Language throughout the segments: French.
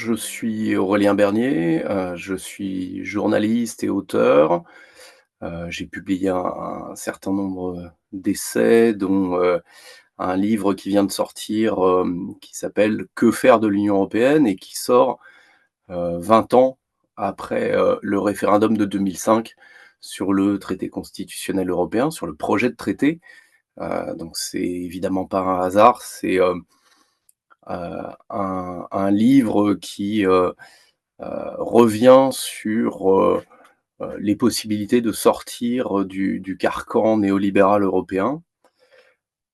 je suis Aurélien Bernier, je suis journaliste et auteur. J'ai publié un certain nombre d'essais, dont, un livre qui vient de sortir, qui s'appelle «Que faire de l'Union européenne?» et qui sort, 20 ans après, le référendum de 2005 sur le traité constitutionnel européen, sur le projet de traité. Donc c'est évidemment pas un hasard, c'est, un livre qui, revient sur, les possibilités de sortir du carcan néolibéral européen.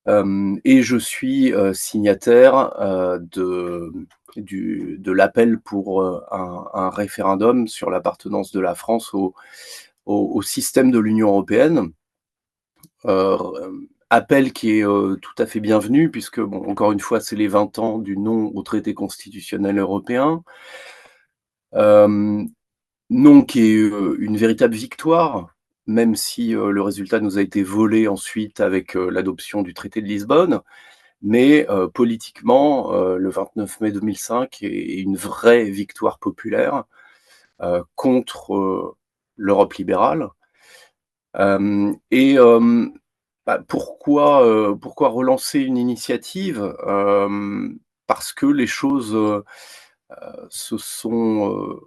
Et je suis, signataire, de l'appel pour, un référendum sur l'appartenance de la France au système de l'Union européenne. Appel qui est, tout à fait bienvenu puisque bon, encore une fois, c'est les 20 ans du non au traité constitutionnel européen. Hem, non qui est, une véritable victoire, même si, le résultat nous a été volé ensuite avec, l'adoption du traité de Lisbonne. Mais, politiquement, le 29 mai 2005 est une vraie victoire populaire, contre, l'Europe libérale. Pourquoi relancer une initiative? Parce que les choses, se sont,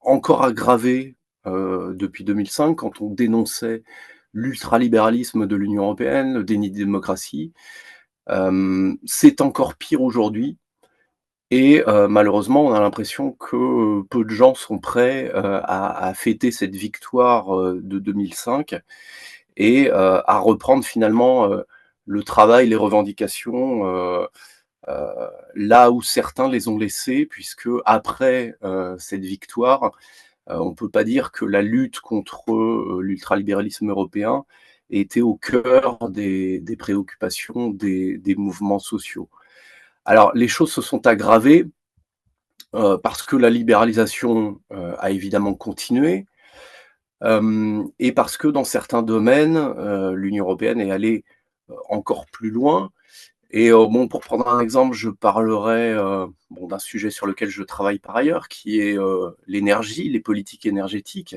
encore aggravées, depuis 2005 quand on dénonçait l'ultralibéralisme de l'Union européenne, le déni de démocratie. C'est encore pire aujourd'hui et malheureusement, on a l'impression que, peu de gens sont prêts, à fêter cette victoire, de 2005 et à reprendre finalement, le travail, les revendications, heu, là où certains les ont laissées puisque après, cette victoire, on peut pas dire que la lutte contre, l'ultralibéralisme européen était au cœur des préoccupations des mouvements sociaux. Alors les choses se sont aggravées, parce que la libéralisation, a évidemment continué, et parce que dans certains domaines, l'Union européenne est allée, encore plus loin et bon, pour prendre un exemple, je parlerai, bon, d'un sujet sur lequel je travaille par ailleurs, qui est, l'énergie, les politiques énergétiques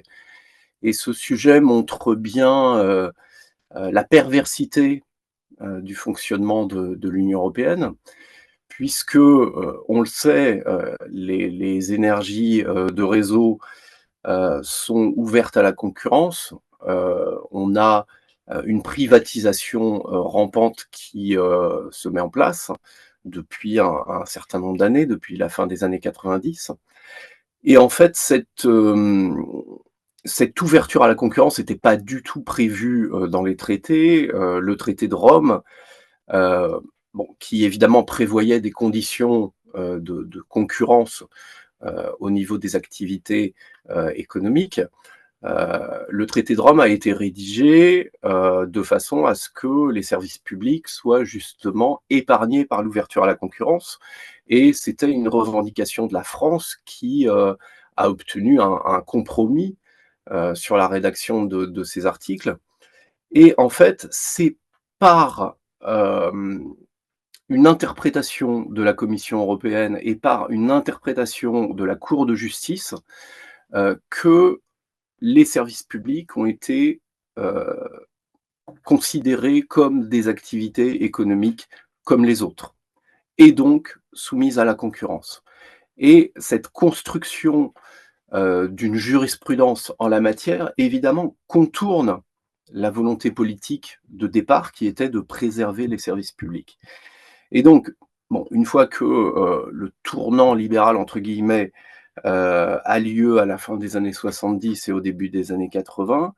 et ce sujet montre bien, la perversité, du fonctionnement de l'Union européenne puisque, on le sait, les énergies, de réseau, sont ouvertes à la concurrence. On a, une privatisation, rampante qui, se met en place depuis un certain nombre d'années, depuis la fin des années 90 et en fait cette ouverture à la concurrence n'était pas du tout prévue, dans les traités. Le traité de Rome, heu, bon, qui évidemment prévoyait des conditions, de concurrence, au niveau des activités, économiques. Le traité de Rome a été rédigé, de façon à ce que les services publics soient justement épargnés par l'ouverture à la concurrence et c'était une revendication de la France qui, a obtenu un compromis, sur la rédaction de ces articles et en fait, c'est par, une interprétation de la Commission européenne et par une interprétation de la Cour de justice, que les services publics ont été, heu, considérés comme des activités économiques comme les autres et donc soumises à la concurrence et cette construction, d'une jurisprudence en la matière, évidemment, contourne la volonté politique de départ qui était de préserver les services publics et donc, bon, une fois que, le «tournant libéral» entre guillemets, a lieu à la fin des années 70 et au début des années 80,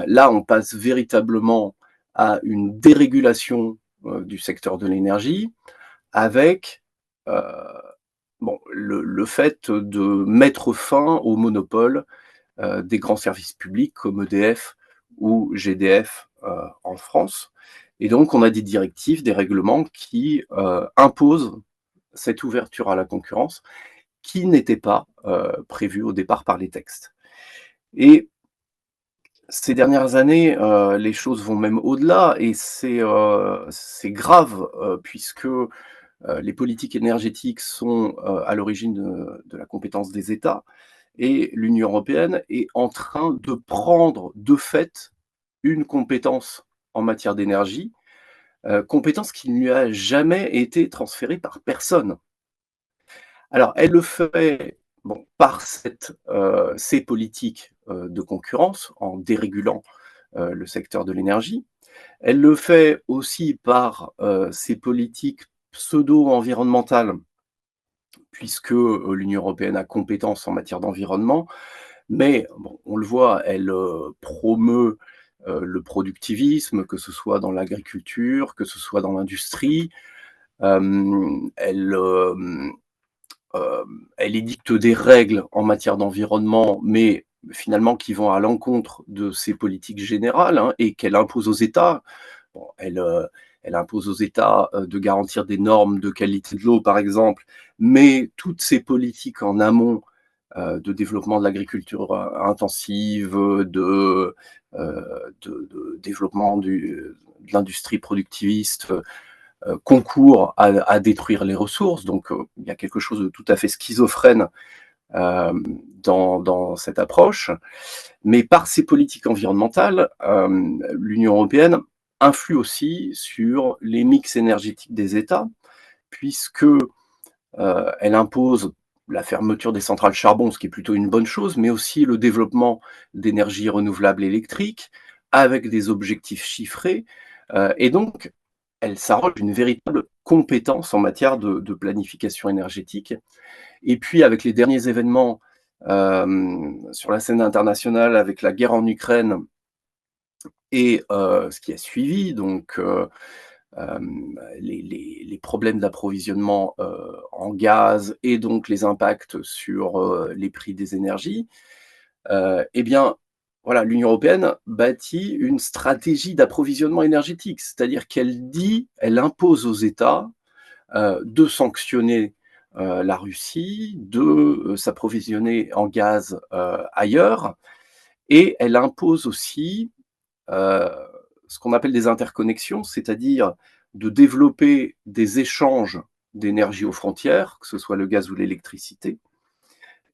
là, on passe véritablement à une dérégulation, du secteur de l'énergie avec, heu, bon, le fait de mettre fin au monopole, des grands services publics comme EDF ou GDF, en France et donc on a des directives, des règlements qui, imposent cette ouverture à la concurrence qui n'était pas, prévue au départ par les textes et ces dernières années, les choses vont même au-delà et c'est grave, puisque, les politiques énergétiques sont, à l'origine de la compétence des États et l'Union européenne est en train de prendre, de fait, une compétence en matière d'énergie, compétence qui ne lui a jamais été transférée par personne. Alors elle le fait, bon, par ces politiques, de concurrence, en dérégulant, le secteur de l'énergie. Elle le fait aussi par, ses politiques pseudo-environnementales, puisque, l'Union européenne a compétence en matière d'environnement. Mais bon, on le voit, elle, promeut, le productivisme, que ce soit dans l'agriculture, que ce soit dans l'industrie. Elle édicte des règles en matière d'environnement, mais finalement qui vont à l'encontre de ces politiques générales, hein, et qu'elle impose aux États. Bon, elle impose aux États, de garantir des normes de qualité de l'eau, par exemple, mais toutes ces politiques en amont, de développement de l'agriculture, intensive, de développement de l'industrie productiviste, concourent à détruire les ressources. Donc, il y a quelque chose de tout à fait schizophrène, dans cette approche. Mais par ces politiques environnementales, l'Union européenne influe aussi sur les mix énergétiques des États, puisque, elle impose la fermeture des centrales charbon, ce qui est plutôt une bonne chose, mais aussi le développement d'énergies renouvelables électriques avec des objectifs chiffrés, et donc elle s'arroge une véritable compétence en matière de planification énergétique. Et puis avec les derniers événements, sur la scène internationale, avec la guerre en Ukraine et ce qui a suivi, donc les problèmes d'approvisionnement, en gaz et donc les impacts sur, les prix des énergies, et bien, voilà, l'Union européenne bâtit une stratégie d'approvisionnement énergétique. C'est-à-dire elle impose aux États, de sanctionner, la Russie, de, s'approvisionner en gaz, ailleurs, et elle impose aussi, heu, ce qu'on appelle des interconnexions, c'est-à-dire de développer des échanges d'énergie aux frontières, que ce soit le gaz ou l'électricité.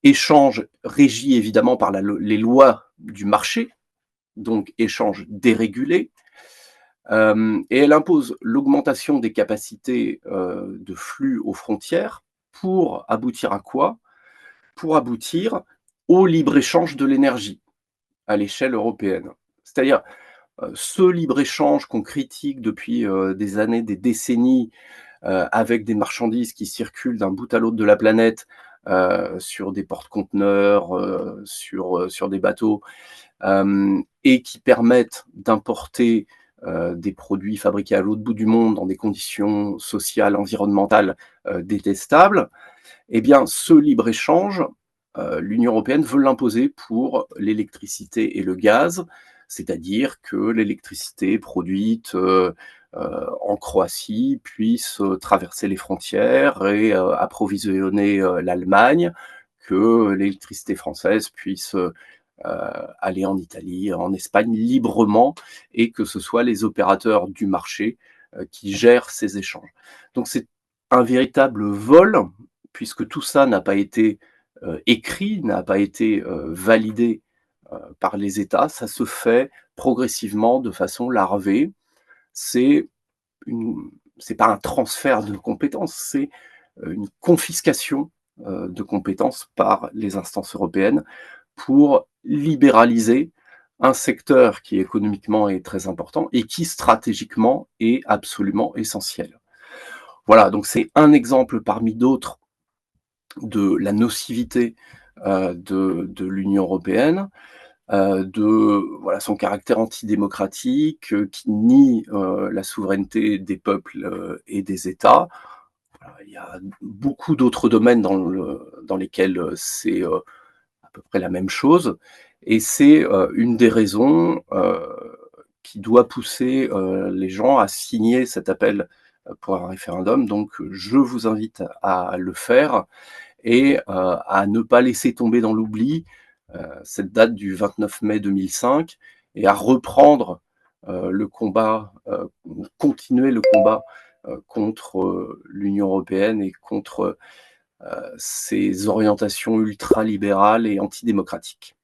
Échanges régis évidemment par les lois du marché, donc échanges dérégulés. Et elle impose l'augmentation des capacités, de flux aux frontières pour aboutir à quoi? Pour aboutir au libre-échange de l'énergie à l'échelle européenne. C'est-à-dire, ce libre-échange qu'on critique depuis, des années, des décennies, avec des marchandises qui circulent d'un bout à l'autre de la planète, sur des porte-conteneurs, sur des bateaux, et qui permettent d'importer, des produits fabriqués à l'autre bout du monde dans des conditions sociales, environnementales, détestables. Eh bien, ce libre-échange, l'Union européenne veut l'imposer pour l'électricité et le gaz, c'est-à-dire que l'électricité produite, en Croatie puisse, traverser les frontières et approvisionner, l'Allemagne, que l'électricité française puisse, aller en Italie, en Espagne librement, et que ce soit les opérateurs du marché, qui gèrent ces échanges. Donc c'est un véritable vol, puisque tout ça n'a pas été, écrit, n'a pas été, validé, par les États. Ça se fait progressivement de façon larvée. C'est une c'est pas un transfert de compétences, c'est, une confiscation, de compétences par les instances européennes pour libéraliser un secteur qui économiquement est très important et qui stratégiquement est absolument essentiel. Voilà, donc c'est un exemple parmi d'autres de la nocivité, de l'Union européenne, de voilà son caractère antidémocratique, qui nie, la souveraineté des peuples, et des États. Voilà, il y a beaucoup d'autres domaines dans lesquels, c'est, à peu près la même chose, et c'est, une des raisons, qui doit pousser, les gens à signer cet appel, pour un référendum. Donc je vous invite à le faire et à ne pas laisser tomber dans l'oubli, cette date du 29 mai 2005, et à reprendre, le combat, continuer le combat, contre, l'Union européenne et contre, ses orientations ultralibérales et antidémocratiques.